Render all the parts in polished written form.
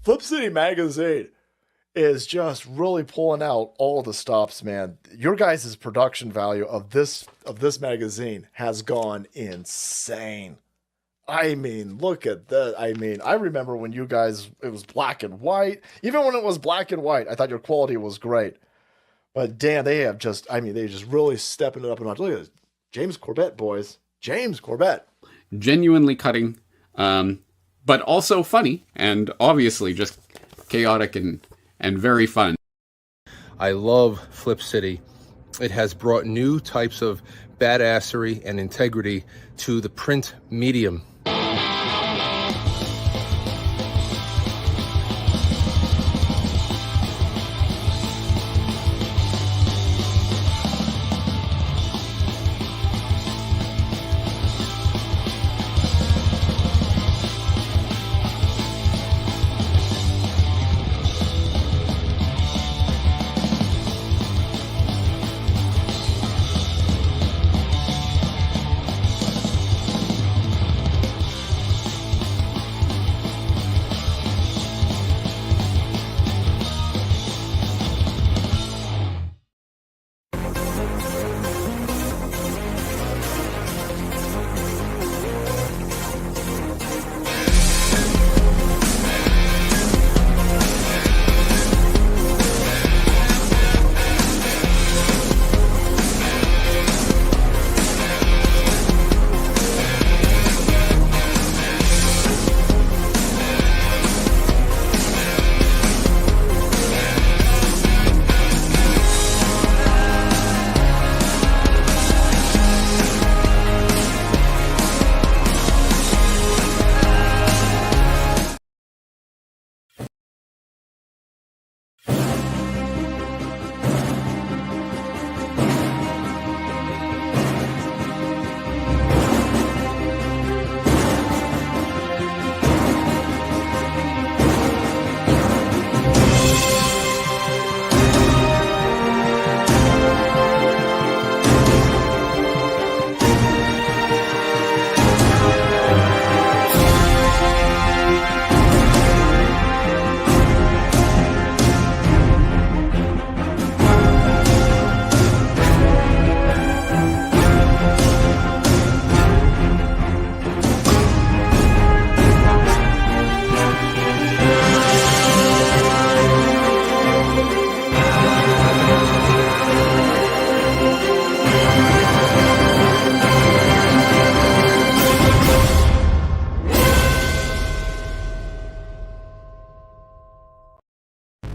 Flip City Magazine is just really pulling out all the stops, man. Your guys' production value of this magazine has gone insane. I mean, look at that. I mean, I remember when you guys, it was black and white. Even when it was black and white, I thought your quality was great. But damn, they have just, I mean, they just really stepping it up a notch. Look at this. James Corbett, boys. James Corbett. Genuinely cutting, but also funny, and obviously just chaotic and very fun. I love Flip City. It has brought new types of badassery and integrity to the print medium.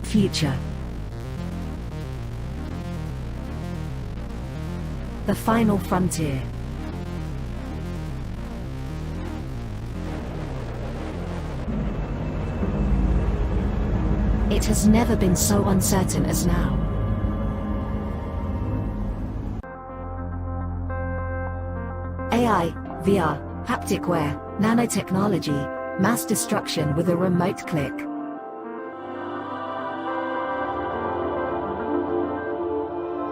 Future. The final frontier. It has never been so uncertain as now. AI, VR, haptic wear, nanotechnology, mass destruction with a remote click.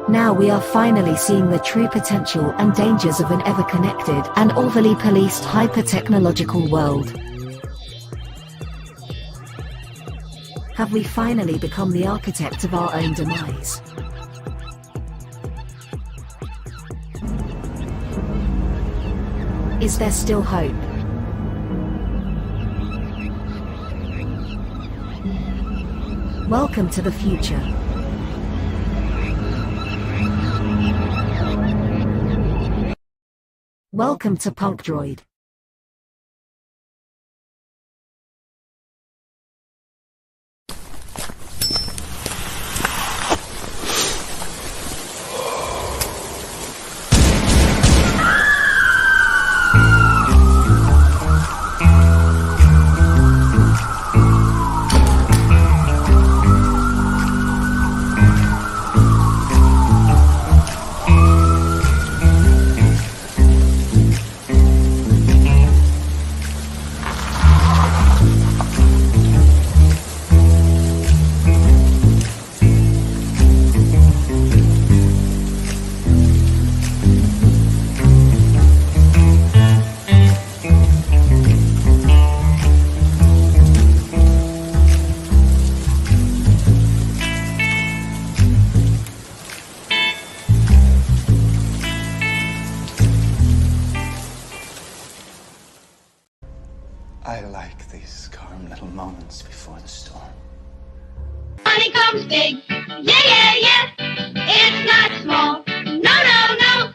Now we are finally seeing the true potential and dangers of an ever-connected and overly policed hyper-technological world. Have we finally become the architect of our own demise? Is there still hope? Welcome to the future. Welcome to Punk Droid. I like these calm little moments before the storm. Money comes big. Yeah, yeah, yeah. It's not small. No, no, no.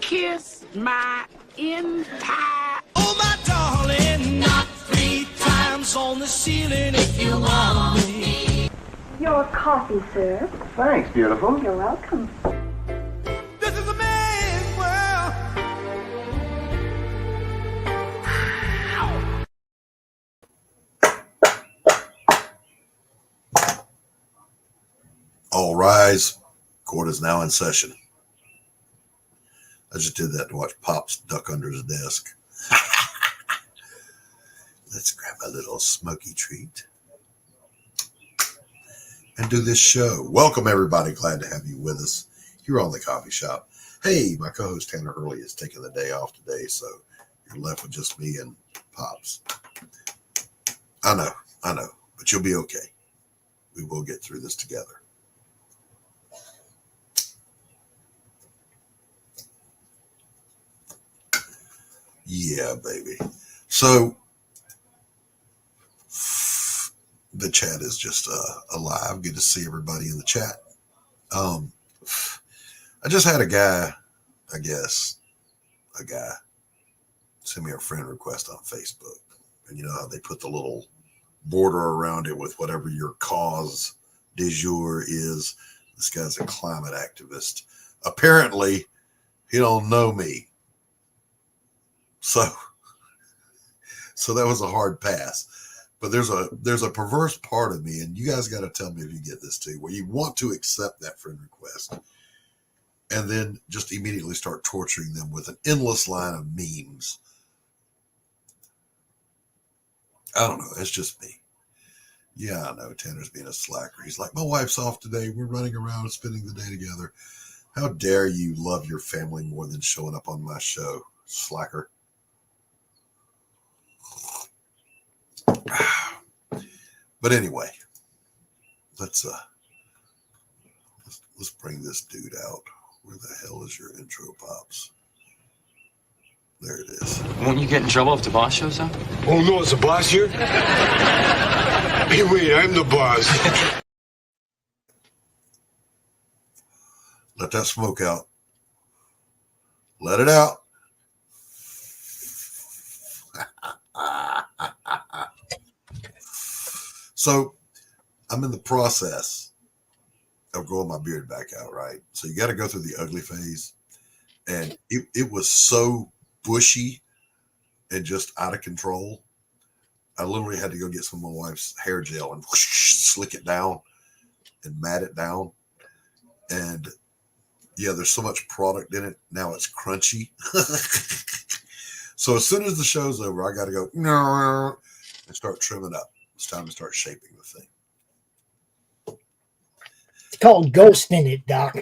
Kiss my empire. Oh, my darling, knock 3 times on the ceiling if you want me. Your coffee, sir. Thanks, beautiful. You're welcome. This is a man's world. All rise. Court is now in session. I just did that to watch Pops duck under his desk. Let's grab a little smoky treat and do this show. Welcome, everybody. Glad to have you with us here on The Coffee Shop. Hey, my co-host Tanner Hurley is taking the day off today, so you're left with just me and Pops. I know, but you'll be okay. We will get through this together. Yeah, baby. So the chat is just alive. Good to see everybody in the chat. I just had a guy send me a friend request on Facebook. And you know how they put the little border around it with whatever your cause du jour is. This guy's a climate activist. Apparently, he don't know me. So that was a hard pass. But there's a perverse part of me, and you guys got to tell me if you get this too, where you want to accept that friend request and then just immediately start torturing them with an endless line of memes. I don't know. It's just me. Yeah, I know. Tanner's being a slacker. He's like, my wife's off today. We're running around spending the day together. How dare you love your family more than showing up on my show, slacker. But anyway, let's bring this dude out. Where the hell is your intro, Pops? There it is. Won't you get in trouble if the boss shows up? Oh, no, it's the boss here? Hey, wait, I'm the boss. Let that smoke out. Let it out. So I'm in the process of growing my beard back out, right? So you got to go through the ugly phase. And it was so bushy and just out of control. I literally had to go get some of my wife's hair gel and slick it down and mat it down. And yeah, there's so much product in it. Now it's crunchy. So as soon as the show's over, I got to go and start trimming up. It's time to start shaping the thing. It's called ghosting it, Doc.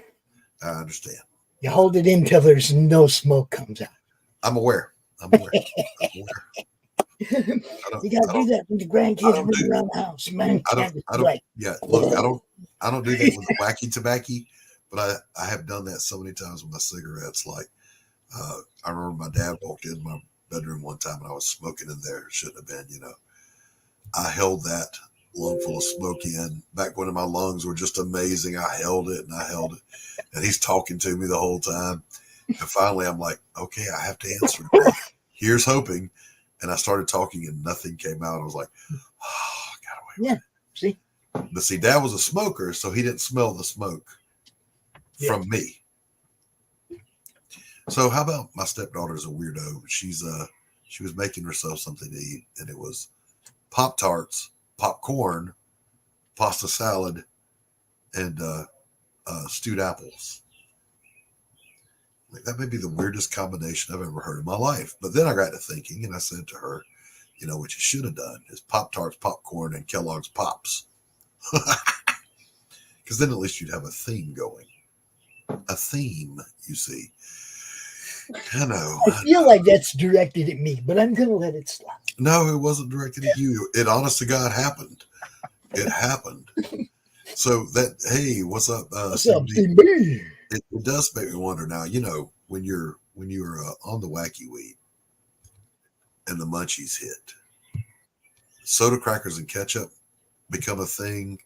I understand. You hold it in till there's no smoke comes out. I'm aware. You got to do that when the grandkids run around the house, man. Look, I don't do that with the wacky tobacco, but I have done that so many times with my cigarettes. Like, I remember my dad walked in my bedroom one time and I was smoking in there. Shouldn't have been, you know. I held that lung full of smoke in back when my lungs were just amazing. I held it and he's talking to me the whole time. And finally I'm like, okay, I have to answer it. Here's hoping. And I started talking and nothing came out. I was like, oh, I got away with it. See? But see, Dad was a smoker, so he didn't smell the smoke from me. So how about my stepdaughter's a weirdo? She was making herself something to eat, and it was Pop-Tarts, popcorn, pasta salad, and stewed apples. Like, that may be the weirdest combination I've ever heard in my life. But then I got to thinking, and I said to her, you know, what you should have done is Pop-Tarts, popcorn, and Kellogg's Pops. Because then at least you'd have a theme going. A theme, you see. I know. I feel like that's directed at me, but I'm going to let it slide. No, it wasn't directed at you. It, honest to God, happened. It happened. So that, hey, what's up? What's up, Steve B? It does make me wonder now, you know, when you're on the wacky weed and the munchies hit, soda crackers and ketchup become a thing.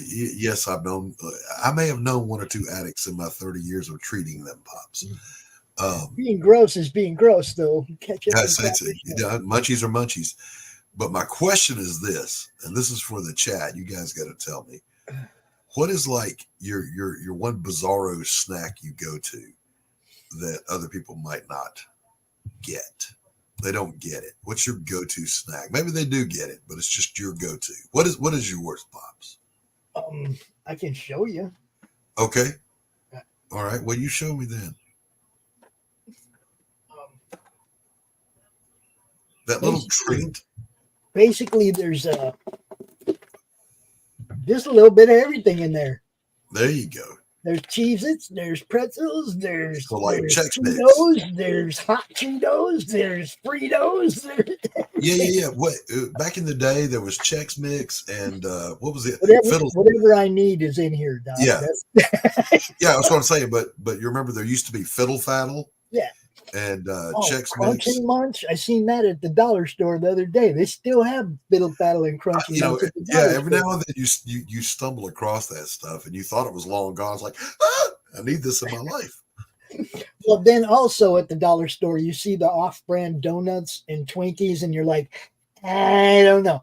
Yes, I've known. I may have known one or two addicts in my 30 years of treating them, Pops. Being gross is being gross, though. Ketchup. Munchies are munchies. But my question is this, and this is for the chat. You guys got to tell me, what is like your one bizarro snack you go to that other people might not get? They don't get it. What's your go-to snack? Maybe they do get it, but it's just your go-to. What is yours, Pops? I can show you. Okay. All right. Well, you show me then. That little treat. Basically, there's just a little bit of everything in there. There you go. There's Cheez-Its, there's pretzels, there's Chex Mix. Cheetos, there's hot Cheetos, there's Fritos. Yeah. What back in the day there was Chex Mix and what was it? Whatever I need is in here, Doc. Yeah. Yeah, that's what I'm saying. But you remember there used to be Fiddle Faddle? Yeah. And Chex Crunch Mix. and Munch. I seen that at the dollar store the other day. They still have Fiddle Faddle and Crunch and Munch. Every now and then you stumble across that stuff and you thought it was long gone. It's like, I need this in my life. Well, then also at the dollar store, you see the off-brand donuts and Twinkies, and you're like, I don't know.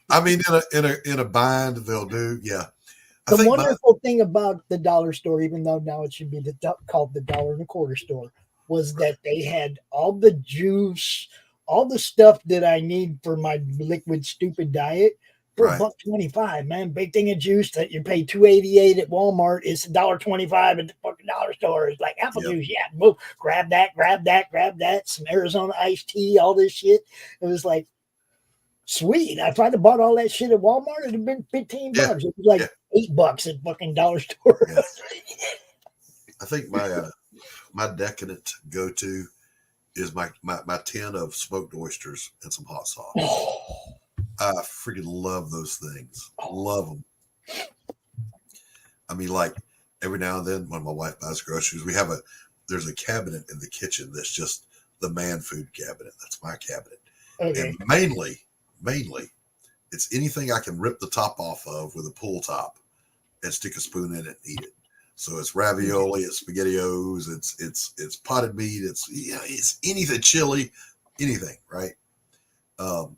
I mean, in a bind, they'll do, yeah. The wonderful thing about the dollar store, even though now it should be called the $1.25 store, was that they had all the juice, all the stuff that I need for my liquid stupid diet for $1.25, man. Big thing of juice that you pay $2.88 at Walmart is $1.25 at the fucking dollar store. It's like apple juice, yeah. Move, grab that. Some Arizona iced tea, all this shit. It was like, sweet. If I'd have bought all that shit at Walmart, it'd have been $15. It was like $8 at fucking dollar store. Yeah. I think my decadent go-to is my tin of smoked oysters and some hot sauce. I freaking love those things. Love them. I mean, like every now and then when my wife buys groceries, there's a cabinet in the kitchen that's just the man food cabinet. That's my cabinet. Okay. And mainly it's anything I can rip the top off of with a pull top and stick a spoon in it and eat it. So it's ravioli, it's SpaghettiOs, it's potted meat, it's anything, chili, anything, right? But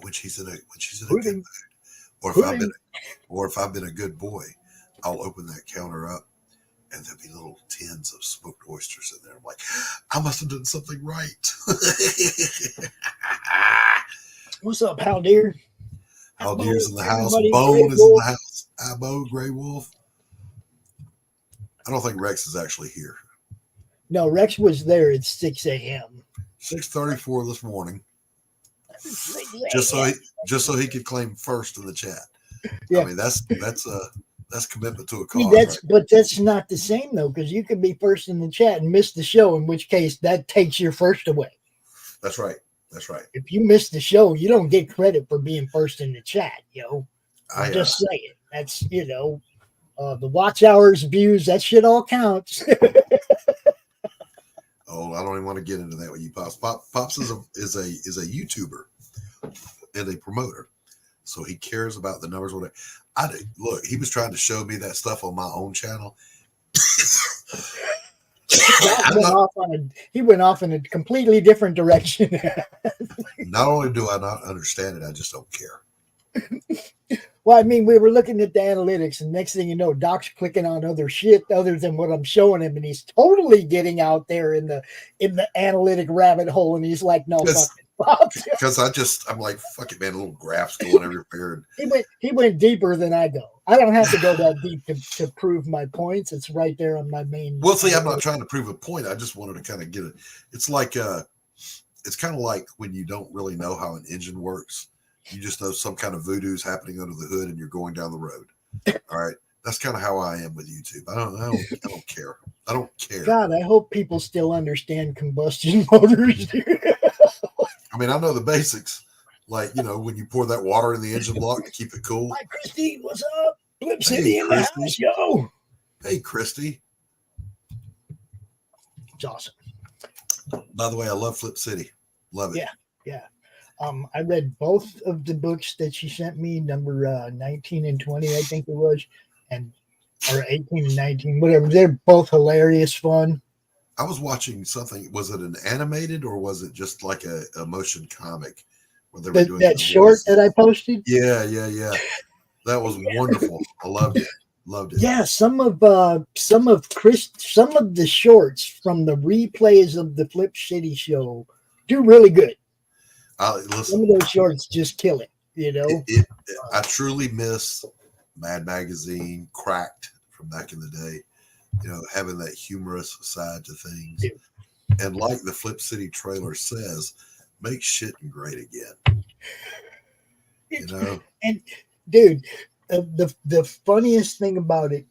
when she's in a good mood, or if I've been a good boy, I'll open that counter up and there'll be little tins of smoked oysters in there. I'm like, I must have done something right. What's up, Hal Deer? Hal Deer's in the house. Bone is in the house. Abo, Gray Wolf. I don't think Rex is actually here. No, Rex was there at 6 a.m. 6:34 this morning. Just so he could claim first in the chat. Yeah. I mean, that's commitment to a cause. But that's not the same though, because you could be first in the chat and miss the show, in which case that takes your first away. That's right. If you miss the show, you don't get credit for being first in the chat, yo. I'm just saying. That's, the watch hours, views, that shit all counts. Oh, I don't even want to get into that with you, Pops. Pops is a YouTuber and a promoter, so he cares about the numbers. Look, he was trying to show me that stuff on my own channel. He went off in a completely different direction. Not only do I not understand it, I just don't care. Well, I mean, we were looking at the analytics, and next thing you know, Doc's clicking on other shit other than what I'm showing him, and he's totally getting out there in the analytic rabbit hole, and he's like, no, fuck it. Because I'm like, fuck it, man, little graphs going everywhere. He went deeper than I go. I don't have to go that deep to prove my points. It's right there on my main. Well, see, I'm not trying to prove a point. I just wanted to kind of get it. It's like, it's kind of like when you don't really know how an engine works. You just know some kind of voodoo's happening under the hood and you're going down the road. All right. That's kind of how I am with YouTube. I don't care. I don't care. God, I hope people still understand combustion motors. I mean, I know the basics. Like, when you pour that water in the engine block to keep it cool. Hi, Christy. What's up? Flip City in the house, yo. Hey, Christy. It's awesome. By the way, I love Flip City. Love it. Yeah. I read both of the books that she sent me, number 19 and 20, I think it was, or 18 and 19, whatever. They're both hilarious fun. I was watching something. Was it an animated or was it just like a motion comic? Where they were doing that short that I posted? Yeah. That was wonderful. I loved it. Yeah, some of the shorts from the replays of the Flip City show do really good. Some of those shorts just kill it, you know. I truly miss Mad Magazine, Cracked from back in the day. You know, having that humorous side to things, and like the Flip City trailer says, make shit great again. You know, and dude, the funniest thing about it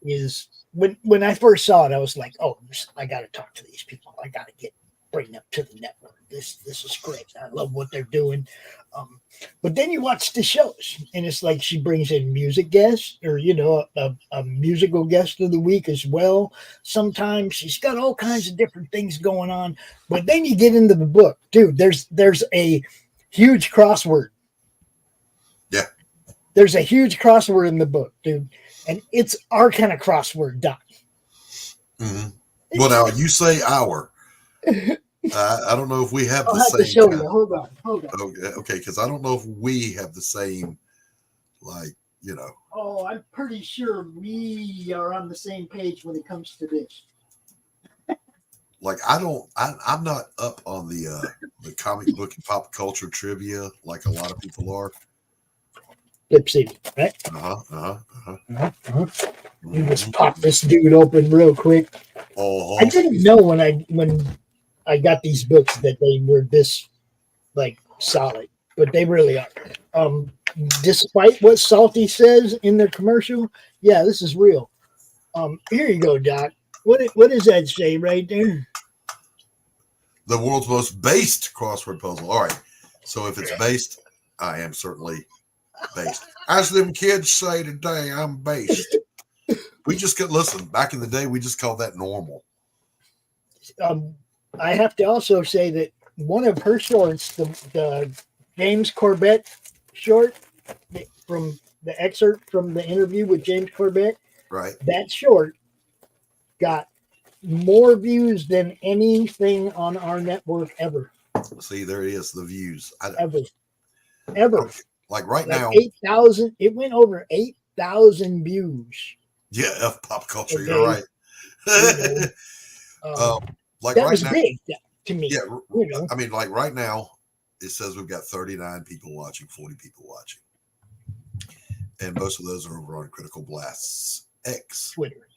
is when I first saw it, I was like, oh, I got to talk to these people. I got to bring them to the network. This is great. I love what they're doing. But then you watch the shows, and it's like she brings in music guests, or a musical guest of the week as well. Sometimes she's got all kinds of different things going on. But then you get into the book, dude. There's a huge crossword. Yeah. There's a huge crossword in the book, dude, and it's our kind of crossword, Doc. Mm-hmm. Well, now you say our. I don't know if we have the same. To show you. Hold on. Okay, because I don't know if we have the same, like, you know. Oh, I'm pretty sure we are on the same page when it comes to this. Like, I'm not up on the comic book and pop culture trivia like a lot of people are. Flip City, right? You just pop this dude open real quick. I didn't know when I got these books that they were this like solid, but they really are. Despite what Salty says in their commercial, yeah, this is real. Here you go, Doc. What does that say right there? The world's most based crossword puzzle. All right. So if it's based, I am certainly based. As them kids say today, I'm based. We just listen, back in the day, we just called that normal. I have to also say that one of her shorts, the James Corbett short from the excerpt from the interview with James Corbett, right? That short got more views than anything on our network ever. See, there it is, the views. Ever. Like right now, 8,000. It went over 8,000 views. Yeah, F pop culture. You're right. Like that right was now, big to me. Yeah, I mean, like right now, it says we've got 39 people watching, 40 people watching, and most of those are over on Critical Blast's X, Twitter.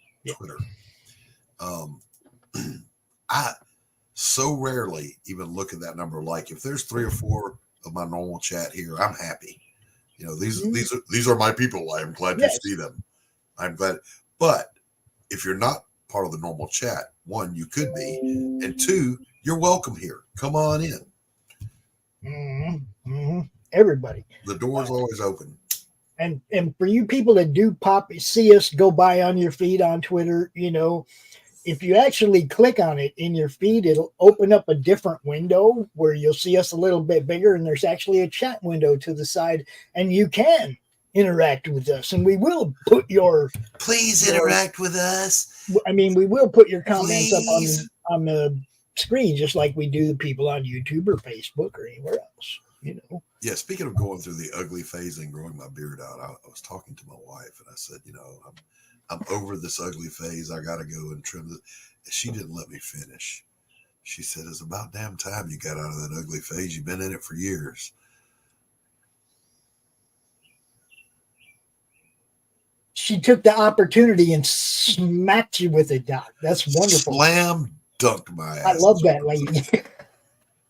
I so rarely even look at that number. Like if there's 3 or 4 of my normal chat here, I'm happy. You know, these are my people. I am glad to see them. I'm glad. But if you're not part of the normal chat, 1, you could be, and 2, you're welcome here. Come on in. Everybody. The door's always open. And for you people that do see us go by on your feed on Twitter, you know, if you actually click on it in your feed, it'll open up a different window where you'll see us a little bit bigger, and there's actually a chat window to the side, and you can interact with us, and we will put please interact with us. I mean, we will put your comments up on the screen, just like we do the people on YouTube or Facebook or anywhere else, you know. Yeah, speaking of going through the ugly phase and growing my beard out, I was talking to my wife, and I said, you know, I'm over this ugly phase. I got to go and trim it. She didn't let me finish. She said, it's about damn time you got out of that ugly phase. You've been in it for years. She took the opportunity and smacked you with it, Doc. That's wonderful. Slam dunked my ass. I love that lady.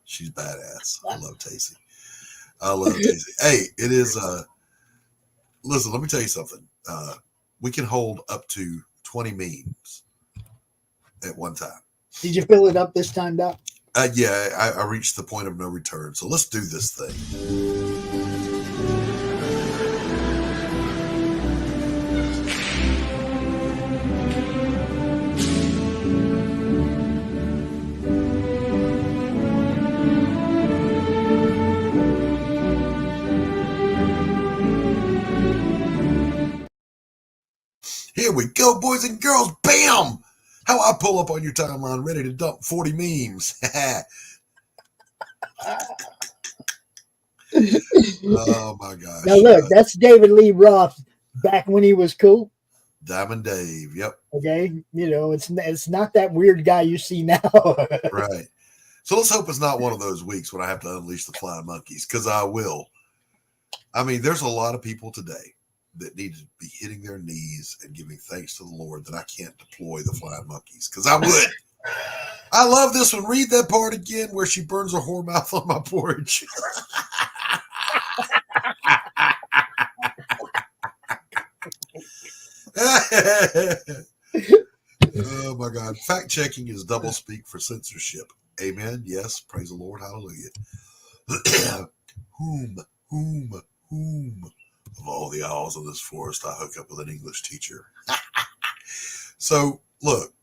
She's badass. I love Tacy. Hey, it is. Listen, let me tell you something. We can hold up to 20 memes at one time. Did you fill it up this time, Doc? Yeah, I reached the point of no return. So let's do this thing. Here we go, boys and girls. Bam! How I pull up on your timeline ready to dump 40 memes. Oh, my gosh. Now, look, that's David Lee Roth back when he was cool. Diamond Dave. Yep. Okay. It's not that weird guy you see now. Right. So let's hope it's not one of those weeks when I have to unleash the flying monkeys, because I will. I mean, there's a lot of people today that need to be hitting their knees and giving thanks to the Lord that I can't deploy the flying monkeys, because I would. I love this one. Read that part again where she burns her whore mouth on my porch. Oh my God. Fact checking is double speak for censorship. Amen. Yes. Praise the Lord. Hallelujah. whom of all the owls of this forest I hook up with an English teacher. So look,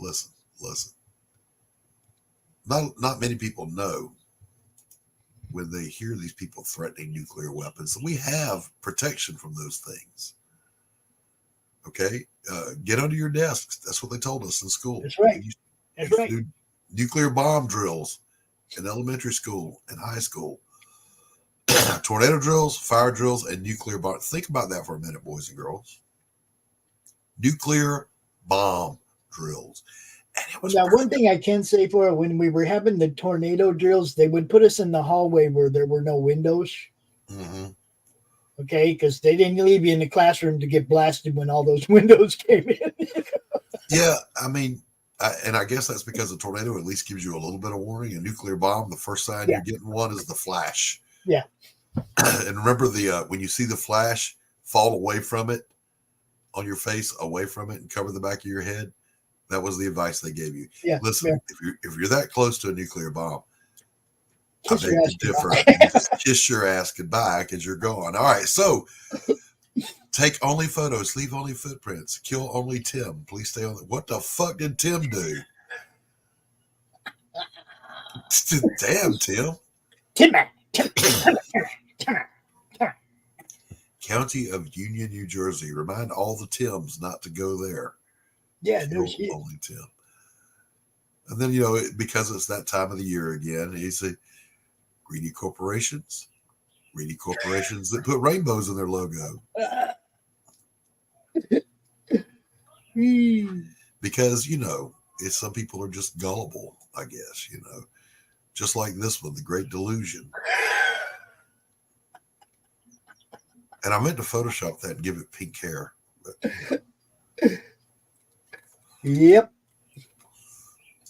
listen. Not many people know when they hear these people threatening nuclear weapons that we have protection from those things. Okay, get under your desks. That's what they told us in school. That's right. That's right. Do nuclear bomb drills in elementary school and high school. Tornado drills, fire drills, and nuclear bomb. Think about that for a minute, boys and girls. Nuclear bomb drills. And it was now, one thing I can say for it, when we were having the tornado drills, they would put us in the hallway where there were no windows. Mm-hmm. Okay, because they didn't leave you in the classroom to get blasted when all those windows came in. Yeah, I mean, and I guess that's because a tornado at least gives you a little bit of warning. A nuclear bomb, the first sign you're getting one is the flash. Yeah. And remember when you see the flash, fall away from it on your face, away from it, and cover the back of your head. That was the advice they gave you. Yeah. Listen, if you're that close to a nuclear bomb, Kiss I beg to differ. You just kiss your ass goodbye because you're gone. All right, so take only photos, leave only footprints, kill only Tim. Please stay on. What the fuck did Tim do? Damn, Tim. Tim. County of Union, New Jersey. Remind all the Tims not to go there. Yeah, kill no shit. Only Tim. And then, because it's that time of the year again, he's a greedy corporations that put rainbows in their logo. Because, some people are just gullible, I guess, just like this one, The Great Delusion. And I meant to Photoshop that and give it pink hair. But, Yep.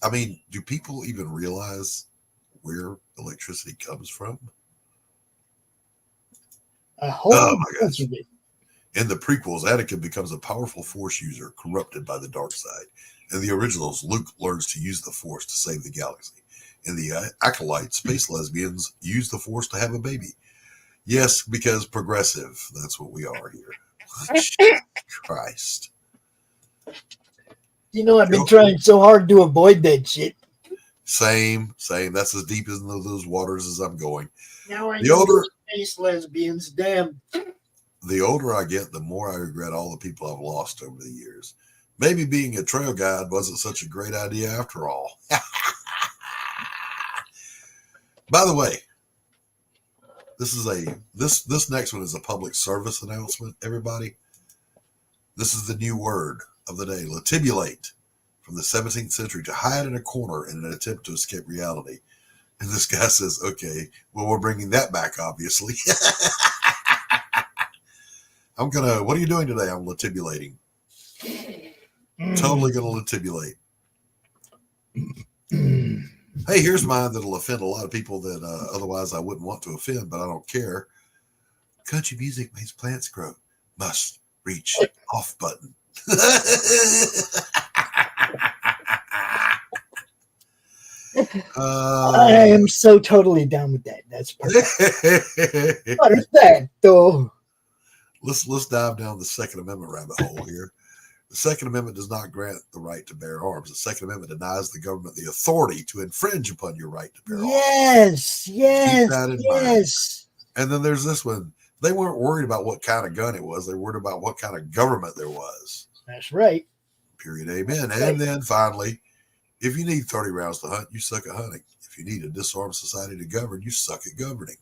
I mean, do people even realize where electricity comes from? A whole bunch of it. In the prequels, Anakin becomes a powerful Force user corrupted by the dark side. In the originals, Luke learns to use the Force to save the galaxy. In the Acolyte, space lesbians use the Force to have a baby. Yes, because progressive. That's what we are here. Jesus Christ. I've been trying so hard to avoid that shit. Same. That's as deep into those waters as I'm going. Now I know space lesbians, damn. The older I get, the more I regret all the people I've lost over the years. Maybe being a trail guide wasn't such a great idea after all. By the way, this next one is a public service announcement, everybody. This is the new word of the day, latibulate, from the 17th century, to hide in a corner in an attempt to escape reality. And this guy says, okay, well, we're bringing that back, obviously. What are you doing today? I'm latibulating. Totally going to latibulate. Hey, here's mine that'll offend a lot of people that otherwise I wouldn't want to offend, but I don't care. Country music makes plants grow. Must reach off button. I am so totally down with that. That's perfect. What is that, though? Let's dive down the Second Amendment rabbit hole here. The Second Amendment does not grant the right to bear arms. The Second Amendment denies the government the authority to infringe upon your right to bear arms. Yes. Mind. And then there's this one. They weren't worried about what kind of gun it was. They were worried about what kind of government there was. That's right. Period. Amen. And then finally, if you need 30 rounds to hunt, you suck at hunting. If you need a disarmed society to govern, you suck at governing.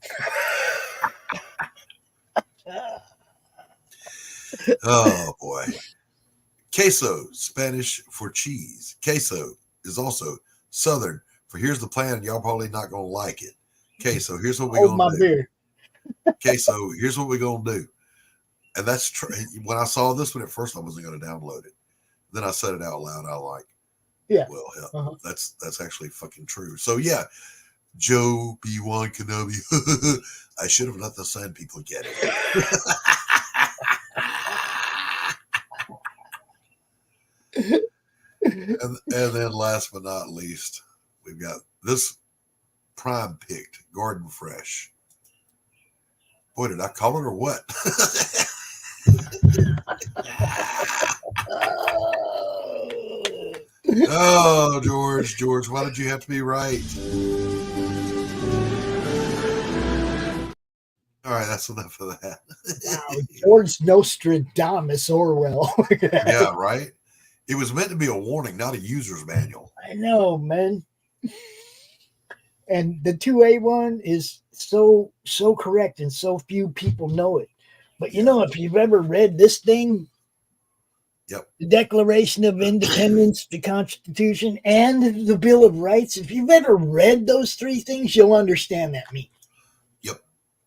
Oh, boy. Queso, Spanish for cheese. Queso is also Southern for here's the plan, and y'all probably not going to like it. Queso, here's what we're going to do. Beer. Queso, here's what we're going to do. And that's true. When I saw this one at first, I wasn't going to download it. Then I said it out loud. I like, yeah. Well, hell, that's actually fucking true. So yeah, Joe B1 Kenobi. I should have let the Sand people get it. and then last but not least, we've got this prime picked Garden Fresh. Boy, did I call it or what? Oh, George, why did you have to be right? All right, that's enough of that. Wow, George Nostradamus Orwell. Yeah, right? It was meant to be a warning, not a user's manual. I know, man. And the 2A one is so correct, and so few people know it. But you know, if you've ever read this thing, yep, the Declaration of Independence, the Constitution, and the Bill of Rights, if you've ever read those three things, you'll understand that meaning.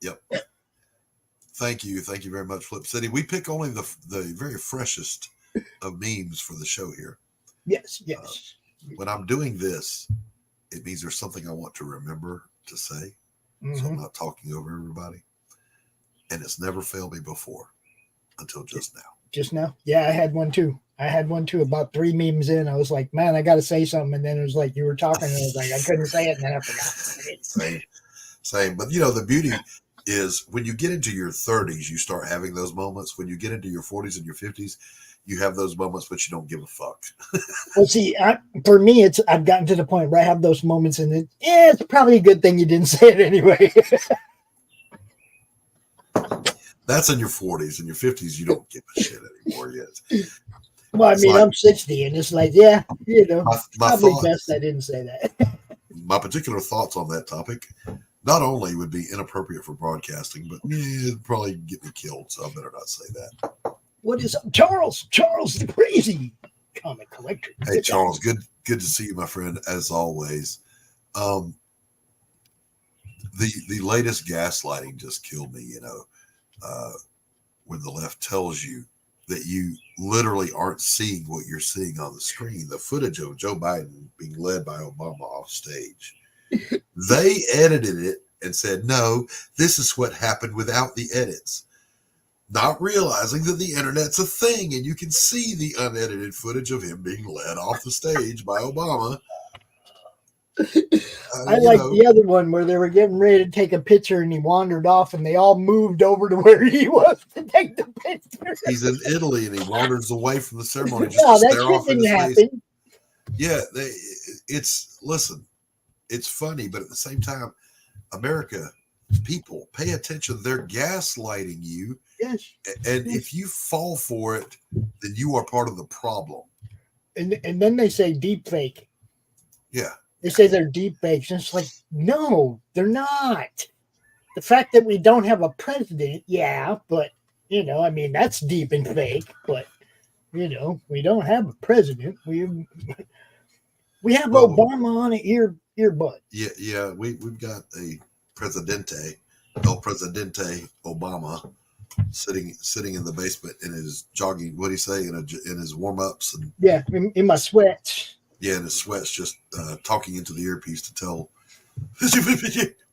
Yep. Thank you very much, Flip City. We pick only the very freshest of memes for the show here. Yes. When I'm doing this, it means there's something I want to remember to say, so I'm not talking over everybody. And it's never failed me before until just now. Just now? Yeah, I had one too. About 3 memes in. I was like, man, I got to say something. And then it was like you were talking, and I was like, I couldn't say it, and then I forgot. Same. But you know, the beauty is when you get into your 30s, you start having those moments. When you get into your 40s and your 50s, you have those moments, but you don't give a fuck. Well, see, for me, I've gotten to the point where I have those moments, and it's probably a good thing you didn't say it anyway. That's in your 40s. In your 50s, you don't give a shit anymore yet. Well, I mean, I'm 60, and it's like, yeah, you know, probably best I didn't say that. My particular thoughts on that topic not only would be inappropriate for broadcasting, but it'd probably get me killed, so I better not say that. What is up, Charles? Charles the Crazy Comic Collector. Hey, Charles, good to see you, my friend, as always. The latest gaslighting just killed me, you know, when the left tells you that you literally aren't seeing what you're seeing on the screen. The footage of Joe Biden being led by Obama off stage. They edited it and said, no, this is what happened without the edits. Not realizing that the internet's a thing and you can see the unedited footage of him being led off the stage by Obama. I like the other one where they were getting ready to take a picture and he wandered off and they all moved over to where he was to take the picture. He's in Italy and he wanders away from the ceremony. Just No, to that stare off shit in didn't his face. happen. Yeah, listen, it's funny, but at the same time, America, people, pay attention. They're gaslighting you. Yes. And if you fall for it, then you are part of the problem. And then they say deep fake. Yeah. They say they're deep fakes. And it's like, no, they're not. The fact that we don't have a president, yeah, but, you know, I mean, that's deep and fake. But, you know, we don't have a president. We have Obama on an earbud. Yeah. We've got a Presidente, El Presidente Obama, sitting in the basement in his jogging. What do you say in his warm ups and in my sweats. Yeah, in his sweats, just talking into the earpiece to tell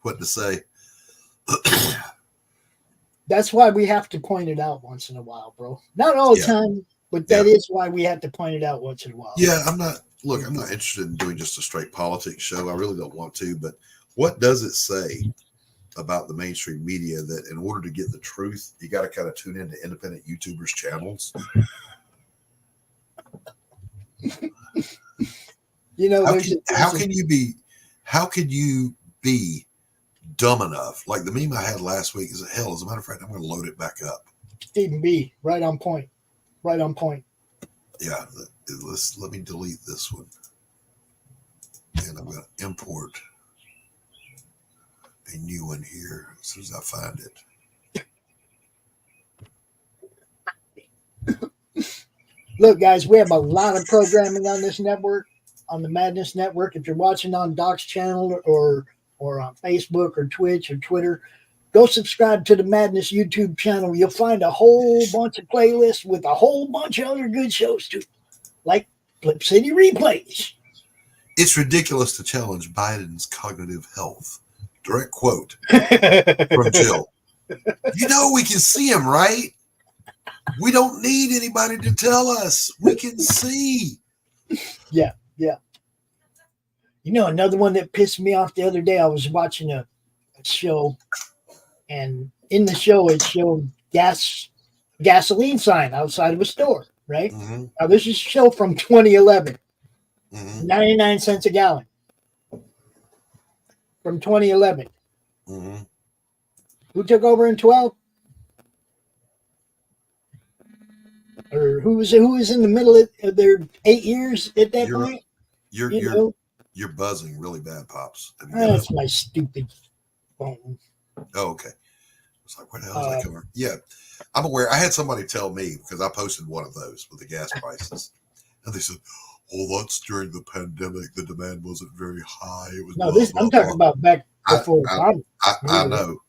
what to say. That's why we have to point it out once in a while, bro. Not all the time, but that is why we have to point it out once in a while. Yeah, I'm not interested in doing just a straight politics show. I really don't want to, but what does it say about the mainstream media that in order to get the truth, you got to kind of tune into independent YouTubers' channels? You know, how can you be dumb enough? Like the meme I had last week is As a matter of fact, I'm going to load it back up. Stephen B. Right on point. Yeah, let me delete this one. And I'm going to import a new one here as soon as I find it. Look, guys, we have a lot of programming on this network, on the Madness Network. If you're watching on Doc's channel or on Facebook or Twitch or Twitter, go subscribe to the Madness YouTube channel. You'll find a whole bunch of playlists with a whole bunch of other good shows too, like Flip City Replays. It's ridiculous to challenge Biden's cognitive health. Direct quote from Jill. You know we can see him, right? We don't need anybody to tell us. We can see. Yeah. You know, another one that pissed me off the other day, I was watching a show, and in the show it showed gasoline sign outside of a store, right? Mm-hmm. Now this is a show from 2011. 99 cents a gallon. From 2011. Mm-hmm. Who took over in 12? Or who was in the middle of their 8 years at that point? You're buzzing really bad, Pops. That's my stupid phone. Oh, okay. It's like, where the hell is that coming from? Yeah, I'm aware. I had somebody tell me, because I posted one of those with the gas prices, and they said, "Oh, that's during the pandemic. The demand wasn't very high. It was." I'm talking about back before. I know.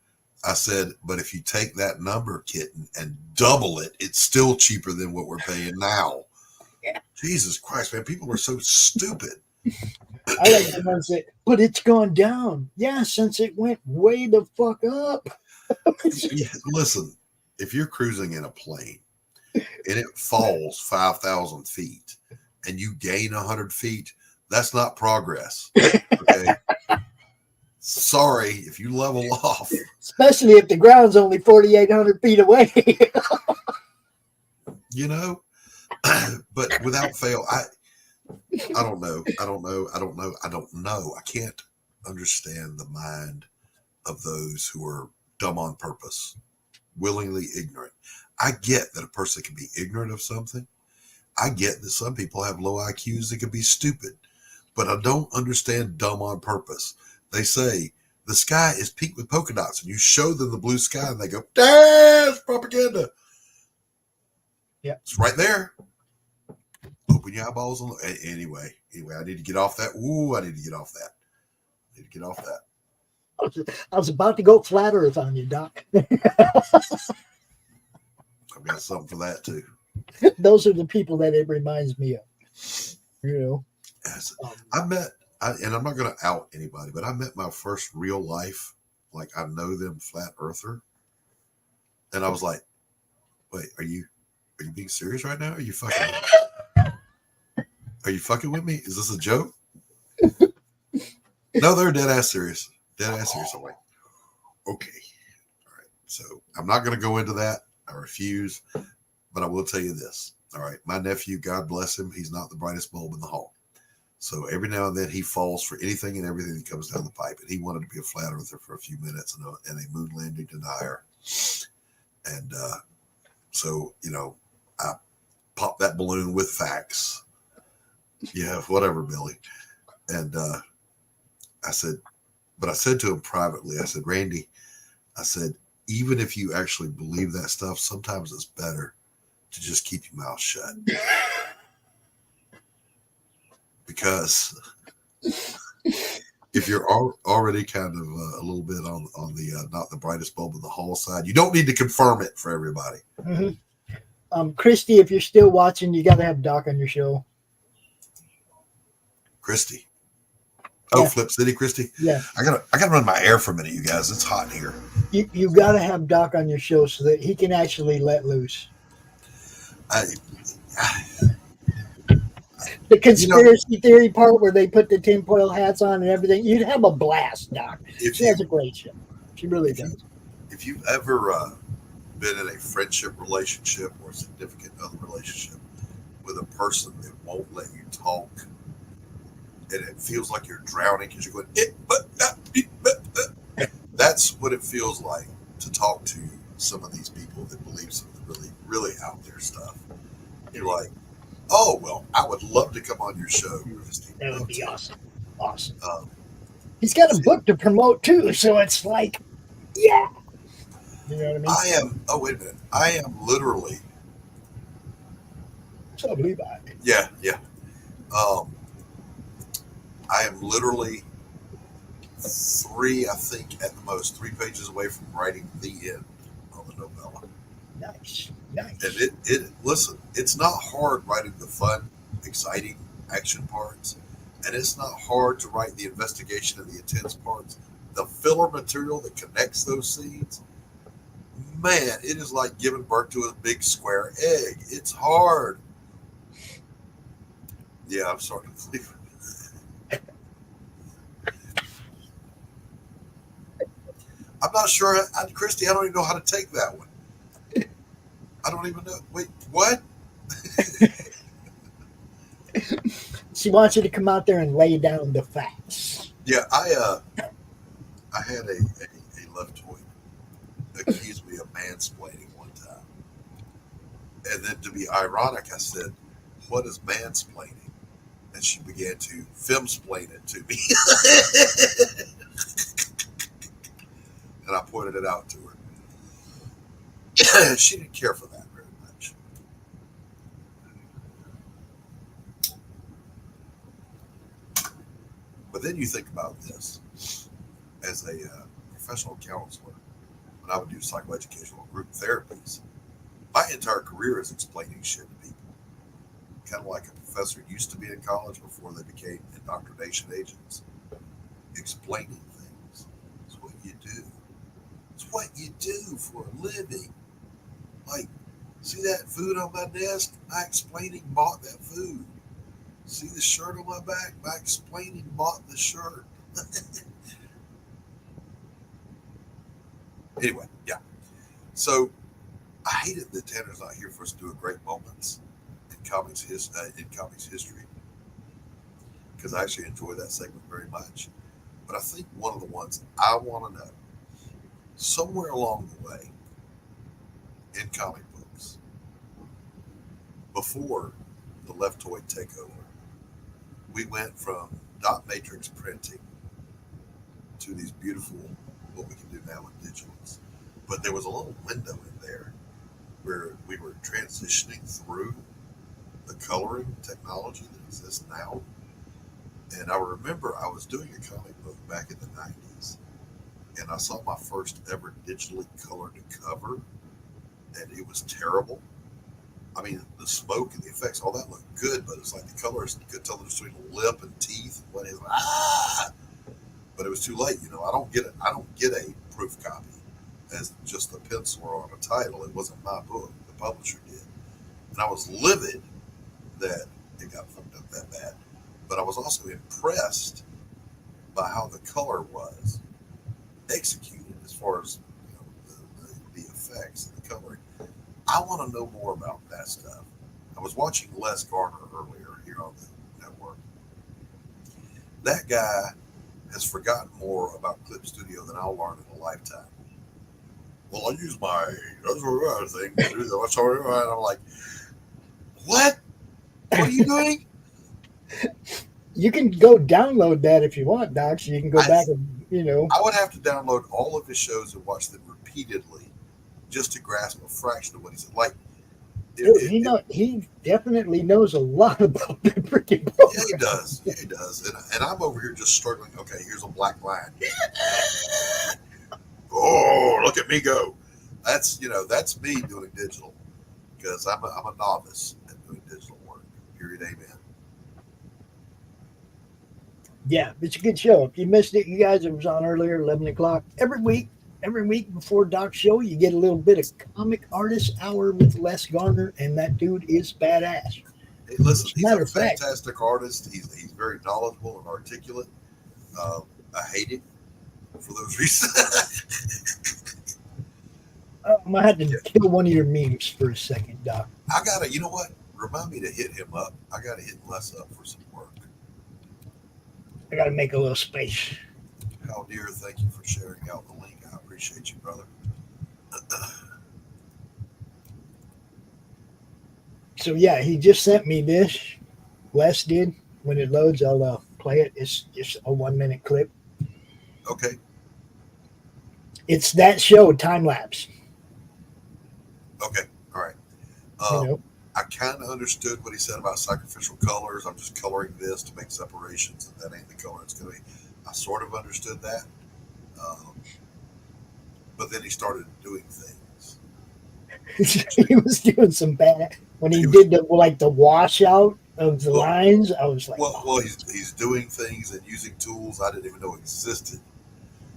I said, but if you take that number, kitten, and double it, it's still cheaper than what we're paying now. Yeah. Jesus Christ, man! People are so stupid. I like the ones that, but it's gone down. Yeah, since it went way the fuck up. Listen, if you're cruising in a plane and it falls 5,000 feet and you gain 100 feet, that's not progress. Okay. Sorry if you level off. Especially if the ground's only 4,800 feet away. You know, but without fail, I don't know. I can't understand the mind of those who are dumb on purpose, willingly ignorant. I get that a person can be ignorant of something. I get that some people have low IQs that can be stupid, but I don't understand dumb on purpose. They say the sky is pink with polka dots, and you show them the blue sky, and they go, "That's propaganda." Yeah, it's right there. Open your eyeballs on. Anyway, I need to get off that. I need to get off that. I was about to go flat earth on you, Doc. I've got something for that too. Those are the people that it reminds me of. You know, and I'm not going to out anybody, but I met my first real life, like I know them flat earther, and I was like, "Wait, are you being serious right now? Are you fucking with me? Is this a joke?" No, they're dead ass serious. I'm like, okay, all right. So I'm not going to go into that. I refuse, but I will tell you this. All right, my nephew, God bless him, he's not the brightest bulb in the hall. So every now and then he falls for anything and everything that comes down the pipe. And he wanted to be a flat earther for a few minutes and a moon landing denier. And so, you know, I popped that balloon with facts. Yeah, whatever, Billy. And I said to him privately, I said, "Randy," I said, "even if you actually believe that stuff, sometimes it's better to just keep your mouth shut." Because if you're already kind of a little bit on the not the brightest bulb in the hall side, you don't need to confirm it for everybody. Mm-hmm. Christy, if you're still watching, you got to have Doc on your show. Christy. Oh, yeah. Flip City, Christy. Yeah. I gotta run my air for a minute, you guys. It's hot here. You got to have Doc on your show so that he can actually let loose. The conspiracy theory part where they put the tinfoil hats on and everything, you'd have a blast, Doc. She has a great show. She really does. If you've ever been in a friendship relationship or a significant other relationship with a person that won't let you talk, and it feels like you're drowning because you're going, that's what it feels like to talk to some of these people that believe some of the really, really out there stuff. You're like, Oh, well, I would love to come on your show, Christy. That would be awesome. Awesome. Um, He's got a book to promote too, so it's like, yeah. You know what I mean? I am, oh, wait a minute. I am literally. So Levi. Yeah, yeah. I am literally I think at the most, 3 pages away from writing the end on the novella. Nice. And listen, it's not hard writing the fun, exciting action parts, and it's not hard to write the investigation and the intense parts. The filler material that connects those scenes, man, it is like giving birth to a big square egg. It's hard. Yeah, I'm starting to believe it. I'm not sure, Christy, I don't even know how to take that one. I don't even know. Wait, what? She wants you to come out there and lay down the facts. Yeah, I had a leftoid accuse me of mansplaining one time. And then to be ironic, I said, what is mansplaining? And she began to femsplain it to me. And I pointed it out to her. She didn't care for that very much. But then you think about this. As a professional counselor, when I would do psychoeducational group therapies, my entire career is explaining shit to people. Kind of like a professor used to be in college before they became indoctrination agents. Explaining things. It's what you do. It's what you do for a living. Like, see that food on my desk? My explaining bought that food. See the shirt on my back? My explaining bought the shirt. Anyway, yeah. So I hated that Tanner's not here for us to do a great moments in comics history, because I actually enjoy that segment very much. But I think one of the ones I want to know, somewhere along the way in comic books, before the leftoid takeover, we went from dot matrix printing to these beautiful, what we can do now with digitals. But there was a little window in there where we were transitioning through the coloring technology that exists now. And I remember I was doing a comic book back in the 90s, and I saw my first ever digitally colored cover, and it was terrible. I mean, the smoke and the effects, all that looked good, but it's like the colors, you could tell the difference between lip and teeth and what is. But it was too late, you know. I don't get a proof copy as just the pencil or on a title. It wasn't my book. The publisher did. And I was livid that it got fucked up that bad. But I was also impressed by how the color was executed as far as, you know, the effects and the coloring. I want to know more about that stuff. I was watching Les Garner earlier here on the network. That guy has forgotten more about Clip Studio than I'll learn in a lifetime. Well, I use my thing to do that. And I'm like, what? What are you doing? You can go download that if you want, Doc. So you can go back and, you know. I would have to download all of his shows and watch them repeatedly just to grasp a fraction of what he said. Like, he definitely knows a lot about the freaking book. Yeah, he does. Yeah, he does. And I'm over here just struggling. Okay, here's a black line. Oh, look at me go. That's me doing digital, because I'm a novice at doing digital work. Period. Amen. Yeah, it's a good show. If you missed it, you guys, it was on earlier, 11 o'clock. Every week before Doc's show, you get a little bit of Comic Artist Hour with Les Garner, and that dude is badass. Hey, listen, he's a fantastic artist. He's very knowledgeable and articulate. I hate him for those reasons. I had to kill one of your memes for a second, Doc. I gotta, you know what? Remind me to hit him up. I gotta hit Les up for some work. I gotta make a little space. Hal dear, thank you for sharing out the link. I appreciate you, brother. So yeah, he just sent me this. Wes did. When it loads, I'll play it. It's just a 1 minute clip. Okay. It's that show, time lapse. Okay. All right. You know. I kind of understood what he said about sacrificial colors. I'm just coloring this to make separations, and that ain't the color it's going to be. I sort of understood that. But then he started doing things. He was doing some bad. When he did the washout of the lines, I was like, well, he's doing things and using tools I didn't even know existed.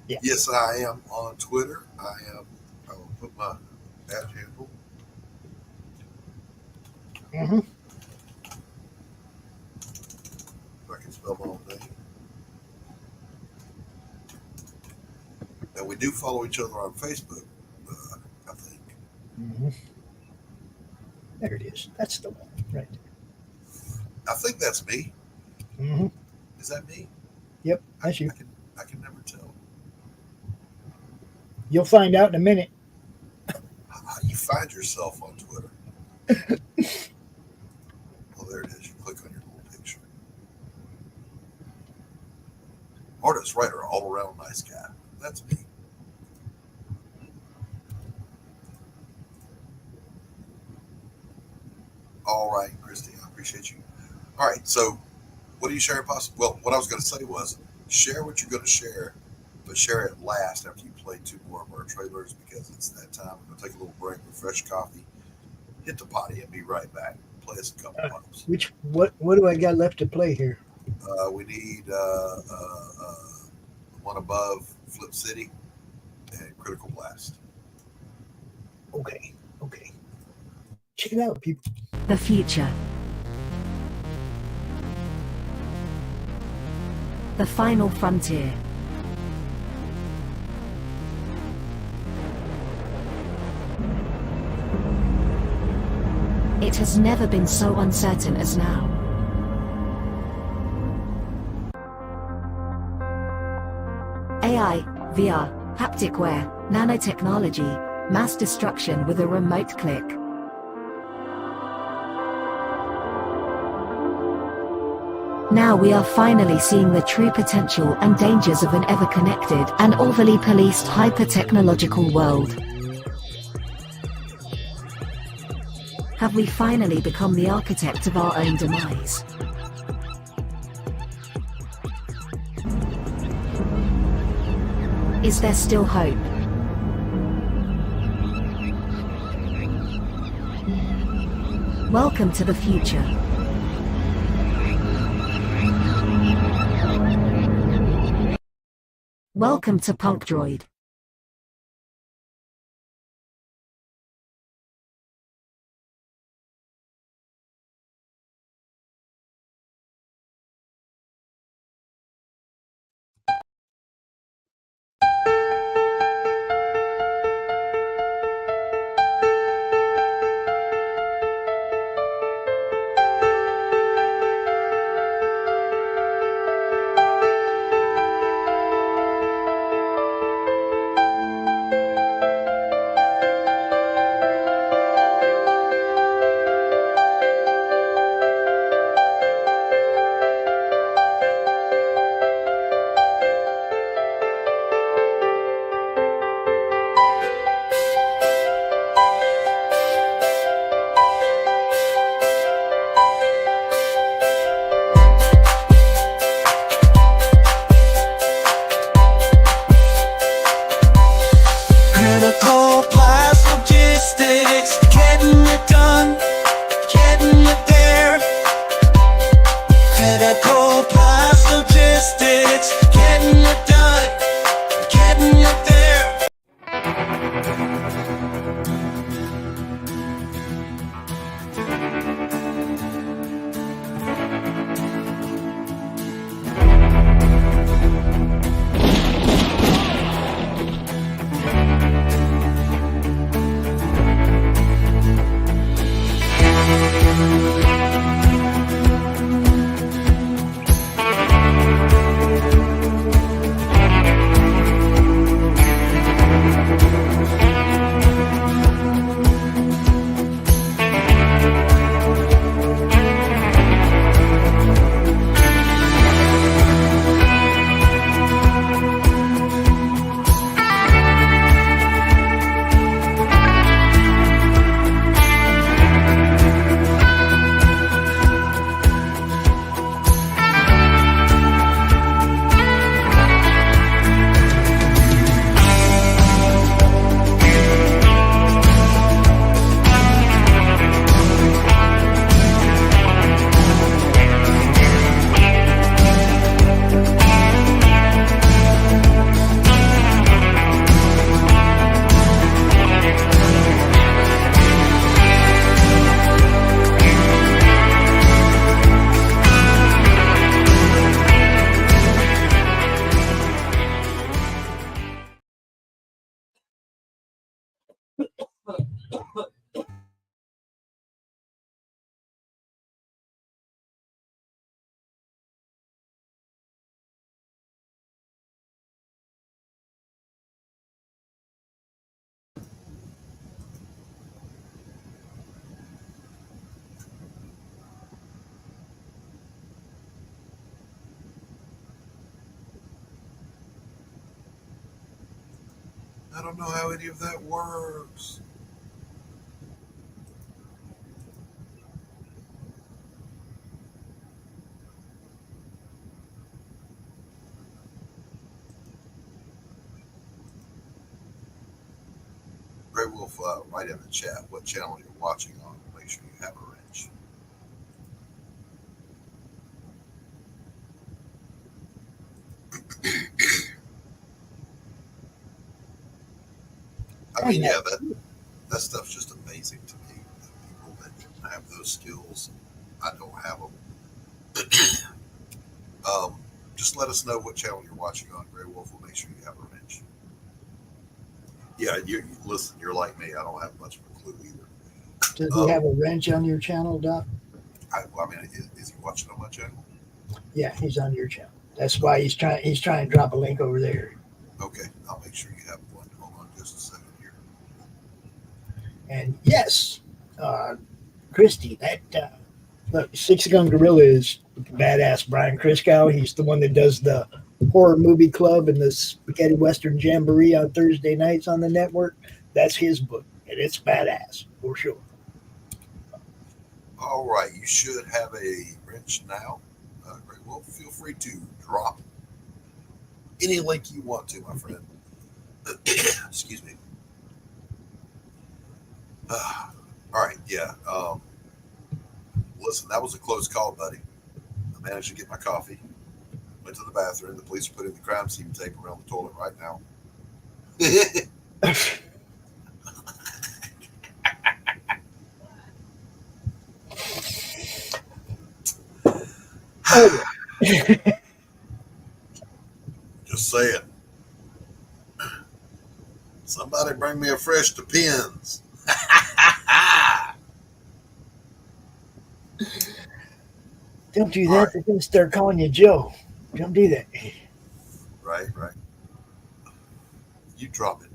Yeah. Yes, I am on Twitter. I will put my handle. Mm-hmm. If I can spell my own name. And we do follow each other on Facebook, I think. Mm-hmm. There it is. That's the one, right? I think that's me. Mm-hmm. Is that me? Yep, that's you. I can never tell. You'll find out in a minute. How do you find yourself on Twitter? Oh, there it is. You click on your little picture. Artist, writer, all around nice guy. That's me. All right, Christy, I appreciate you. All right, so what are you sharing? Well, what I was going to say was share what you're going to share, but share it last after you play 2 more of our trailers because it's that time. I'm going to take a little break, refresh coffee, hit the potty, and be right back. Play us a couple pops. What do I got left to play here? We need one above Flip City and Critical Blast. Okay. Check it out, people. The future. The final frontier. It has never been so uncertain as now. AI, VR, haptic wear, nanotechnology, mass destruction with a remote click. Now we are finally seeing the true potential and dangers of an ever-connected and overly policed hyper-technological world. Have we finally become the architect of our own demise? Is there still hope? Welcome to the future. Welcome to Punk Droid. I don't know how any of that works. Grey Wolf, write in the chat what channel you're watching on. Make sure you have a wrench. I mean, yeah, that stuff's just amazing to me. The people that have those skills, I don't have them. Just let us know what channel you're watching on. Grey Wolf will make sure you have a wrench. Yeah, you listen. You're like me. I don't have much of a clue either. Does he have a wrench on your channel, Doc? I mean, is he watching on my channel? Yeah, he's on your channel. That's why he's trying to drop a link over there. Okay, I'll make sure you have one. Hold on just a second here. And yes, Christy, that look, Six Gun Gorilla is badass. Brian Christgau, he's the one that does the horror movie club and the Spaghetti Western Jamboree on Thursday nights on the network. That's his book, and it's badass for sure. All right, you should have a wrench now. Great. Well, feel free to drop any link you want to, my friend. Excuse me. All right, yeah. Listen, that was a close call, buddy. I managed to get my coffee. Went to the bathroom. The police are putting the crime scene tape around the toilet right now. Just saying. Somebody bring me a fresh Depends. Don't do that. Right. They're going to start calling you Joe. Don't do that. Right. You drop it.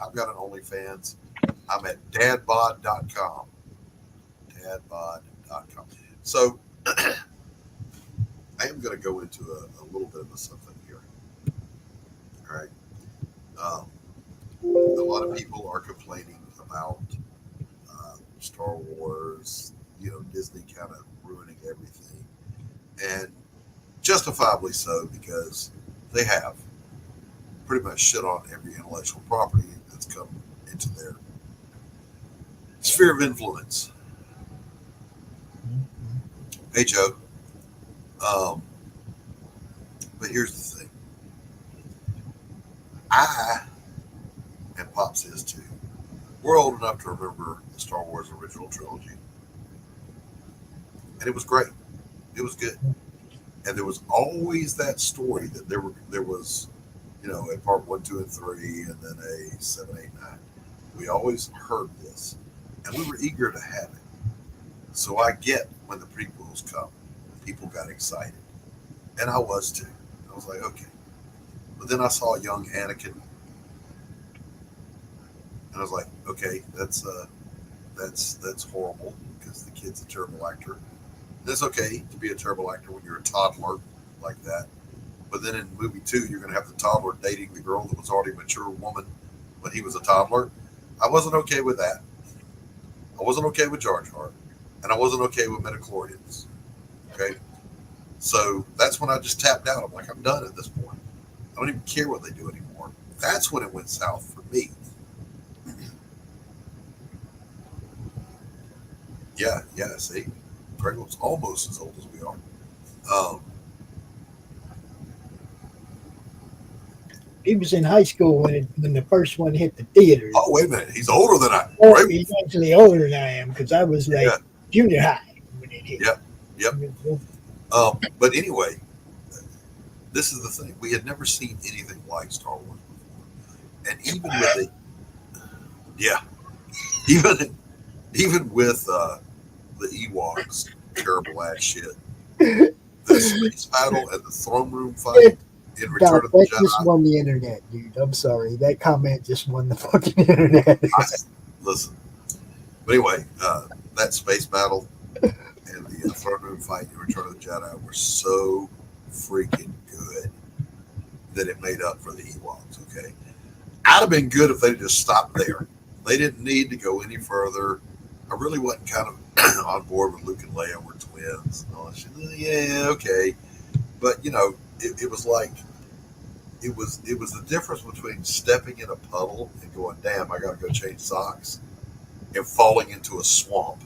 I've got an OnlyFans. I'm at dadbod.com. Dadbod.com. So I am going to go into a little bit of something here. All right. A lot of people are complaining about Star Wars, Disney kind of ruining everything. And justifiably so, because they have pretty much shit on every intellectual property that's come into their sphere of influence. Hey, Joe. But here's the thing. I, and Pops is too, we're old enough to remember the Star Wars original trilogy. And it was great. It was good. And there was always that story that there was, a part 1, 2, and 3, and then a 7, 8, 9. We always heard this. And we were eager to have it. So I get when the prequels come, people got excited. And I was too. I was like, okay. But then I saw young Anakin. And I was like, okay, that's horrible because the kid's a terrible actor. It's okay to be a terrible actor when you're a toddler like that. But then in movie 2, you're going to have the toddler dating the girl that was already a mature woman when he was a toddler. I wasn't okay with that. I wasn't okay with Jar Jar. And I wasn't okay with midichlorians. Okay? So that's when I just tapped out. I'm like, I'm done at this point. I don't even care what they do anymore. That's when it went south for me. Yeah, see? Greg was almost as old as we are. He was in high school when the first one hit the theater. Oh, wait a minute. He's older than I am. Oh, he's actually older than I am because I was like junior high when it hit. Yep. But anyway, this is the thing. We had never seen anything like Star Wars before. And even with even with the Ewoks, terrible ass shit. The space battle and the throne room fight in Return of the Jedi. That just won the internet, dude. I'm sorry. That comment just won the fucking internet. Listen. But anyway, that space battle and the throne room fight in Return of the Jedi were so freaking good that it made up for the Ewoks, okay? I have been good if they just stopped there. They didn't need to go any further. I really wasn't kind of on board with Luke and Leia were twins. And all that shit. Yeah, okay. But, you know, it was like, it was the difference between stepping in a puddle and going, damn, I got to go change socks, and falling into a swamp,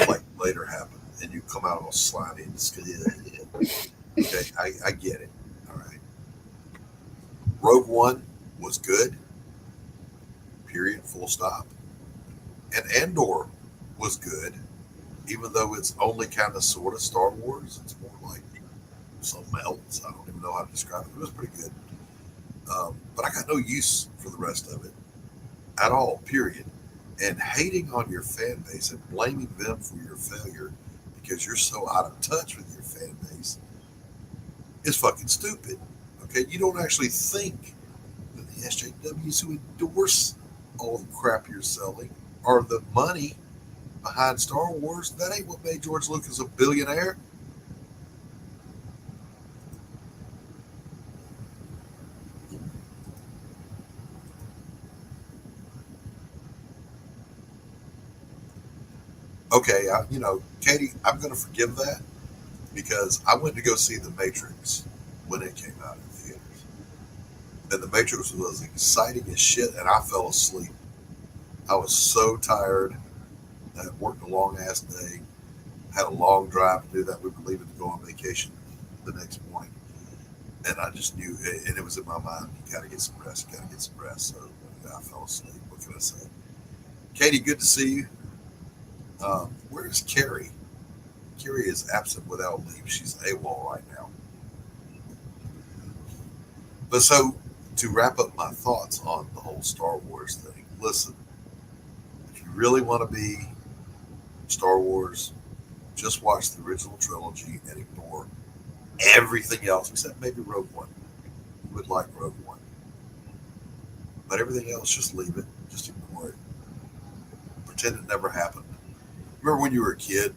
like later happened, and you come out all slimy and okay, I get it. All right. Rogue One was good. Period. Full stop. And Andor was good, even though it's only kind of sort of Star Wars. It's more like something else. I don't even know how to describe it. It was pretty good. But I got no use for the rest of it at all, period. And hating on your fan base and blaming them for your failure because you're so out of touch with your fan base is fucking stupid. Okay? You don't actually think that the SJWs who endorse all the crap you're selling are the money behind Star Wars. That ain't what made George Lucas a billionaire. Okay, you know, Katie, I'm going to forgive that because I went to go see The Matrix when it came out in theaters. And The Matrix was exciting as shit, and I fell asleep. I was so tired. I had worked a long-ass day, had a long drive to do that. We were leaving to go on vacation the next morning. And I just knew, and it was in my mind, you got to get some rest, So I fell asleep. What can I say? Katie, good to see you. Where's Carrie? Carrie is absent without leave. She's AWOL right now. But so, to wrap up my thoughts on the whole Star Wars thing, listen, if you really want to be Star Wars, just watch the original trilogy and ignore everything else except maybe Rogue One. You would like Rogue One. But everything else, just leave it. Just ignore it. Pretend it never happened. Remember when you were a kid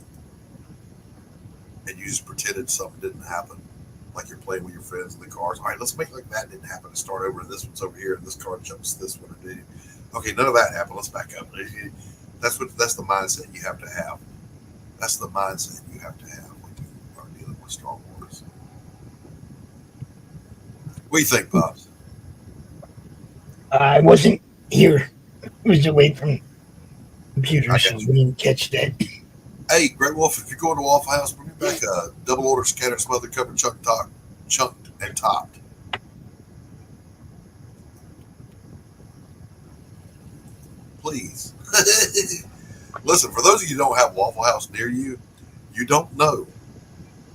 and you just pretended something didn't happen? Like you're playing with your friends in the cars. All right, let's make like that didn't happen and start over. And this one's over here and this car jumps this one. Okay, none of that happened. Let's back up. That's the mindset you have to have. That's the mindset you have to have when you are dealing with Star Wars. What do you think, Pops? I wasn't here. I was away from computer, so we didn't catch that. Hey, Grey Wolf, if you're going to Waffle House, bring me back a double order scattered, smothered, covered, chunked, and topped. Please. Listen, for those of you who don't have Waffle House near you, you don't know